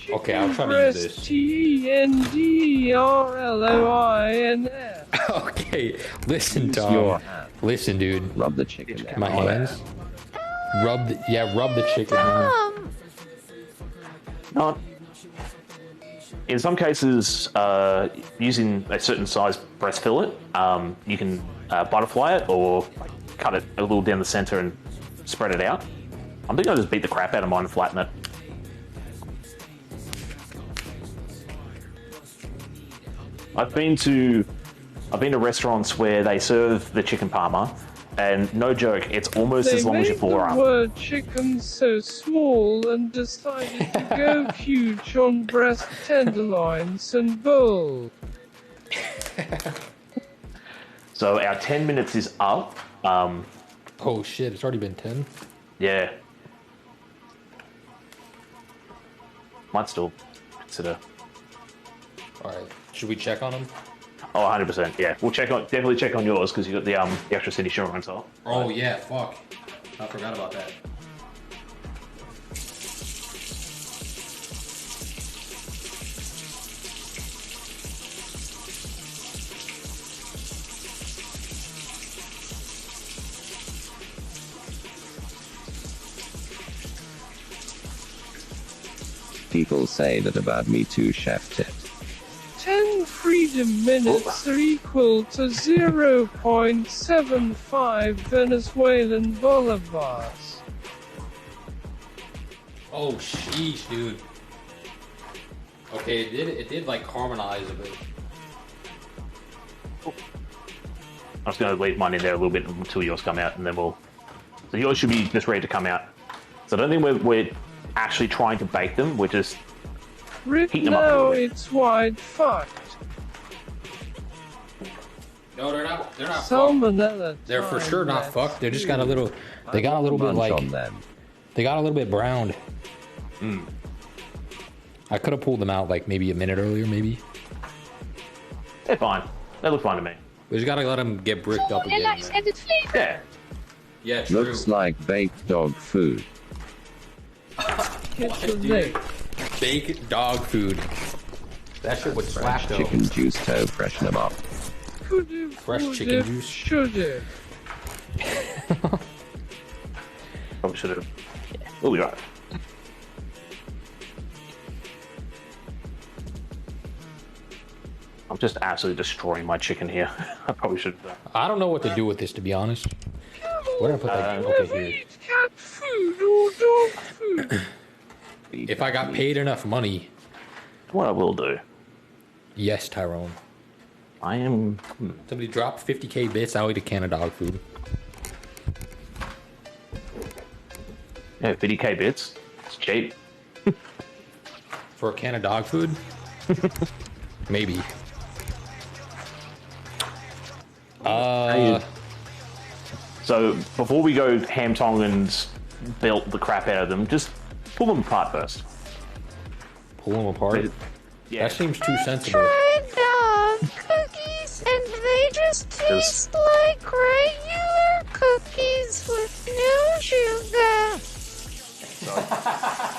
Okay, I'll try to use this. TENDRLOINS. Okay, listen, Tom. Listen, dude. Rub the chicken. My hands. Rub the chicken. Not. In some cases, using a certain size breast fillet, you can butterfly it or cut it a little down the center and spread it out. I'm thinking I'll just beat the crap out of mine and flatten it. I've been to restaurants where they serve the chicken parma, and no joke, it's almost as long as your forearm. They made the word chicken so small and decided to go huge on breast tenderloins and bowl. So our 10 minutes is up. Oh shit, it's already been 10? Yeah. Might still consider. Alright, should we check on them? Oh, 100%, yeah. We'll definitely check on yours, because you got the extra city insurance on. Oh yeah, fuck. I forgot about that. People say that about me too, chef tip. 10 freedom minutes are equal to 0.75 Venezuelan bolivars. Oh sheesh, dude. Okay, it did like harmonize a bit. I'm just going to leave mine in there a little bit until yours come out, and then we'll... So yours should be just ready to come out. So I don't think we're actually trying to bake them, we're just heating them up a Now little bit. it's wide fucked. No, they're not fucked. Salmonella. They're for sure not fucked. They just got a little, they got a little bit like, they got a little bit browned. I could have pulled them out like maybe a minute earlier, maybe. They're fine. They look fine to me. We just gotta let them get bricked up again. Yeah. Yeah, true. Looks like baked dog food. Get your Dude, leg. baked dog food. That shit would slap though. Chicken juice toe, freshen them up. Could've, Fresh chicken would've, juice. should've. Probably should have. We'll be right. I'm just absolutely destroying my chicken here. I probably should have done. I don't know what to do with this, to be honest. Where did I put that? Okay, here. Eat cat food or dog food. If I got paid enough money, What I will do, yes, Tyrone. I am... Somebody drop 50k bits, I'll eat a can of dog food. Yeah, 50k bits. It's cheap. For a can of dog food? Maybe. So, before we go ham tong and belt the crap out of them, just pull them apart first. Pull them apart? Yeah. That seems too sensible. Tried dog cookies and they just taste like regular cookies with no sugar.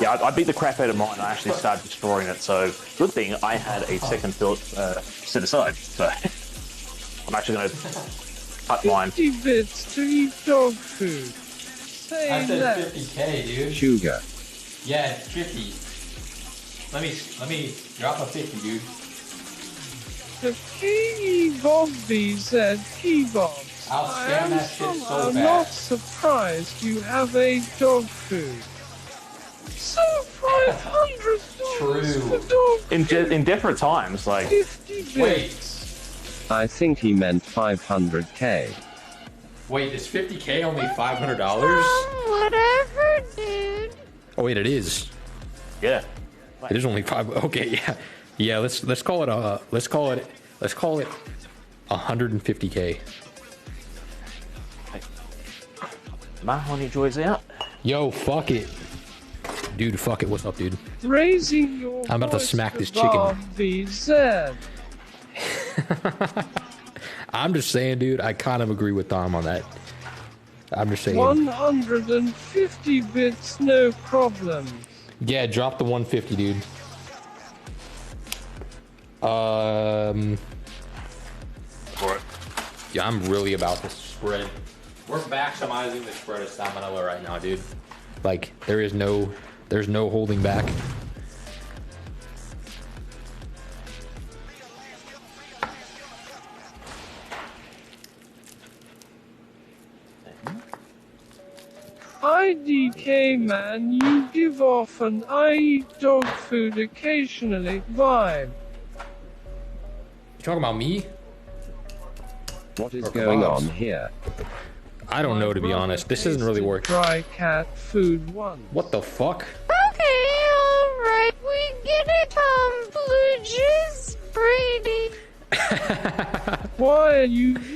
Yeah, I beat the crap out of mine and I actually started destroying it, so good thing I had a second fillet set aside, so I'm actually going to cut mine. 50 bits to eat dog food. Say I said that. 50k, dude. Sugar. Yeah, 50. Let me drop a 50, dude. The K-Bobby said K-Bobs. I'll scan that shit so I'm not fast. surprised you have a dog food. So $500 True. for dog In different times, like, 50 bits. Wait. I think he meant 500k. Wait, is 50k only $500? Whatever, dude. Oh wait, it is. yeah. It is only 5. Okay, yeah. Yeah, let's call it 150k. My honey joy's out. Yo, fuck it. Dude, fuck it. What's up, dude? Raising your I'm about to voice smack this chicken. above the Z. I'm just saying, dude, I kind of agree with Tom on that. I'm just saying. 150 bits, no problem. Yeah, drop the 150, dude. For it. Yeah, I'm really about this spread. We're maximizing the spread of salmonella right now, dude. Like, there's no holding back. IDK man, you give off an I eat dog food occasionally vibe. You talking about me? What is Or going kebabs. on here? I don't know, to be honest. This isn't really working. Dry cat food once. What the fuck? Okay, alright, we get it, Blue Brady. Why are you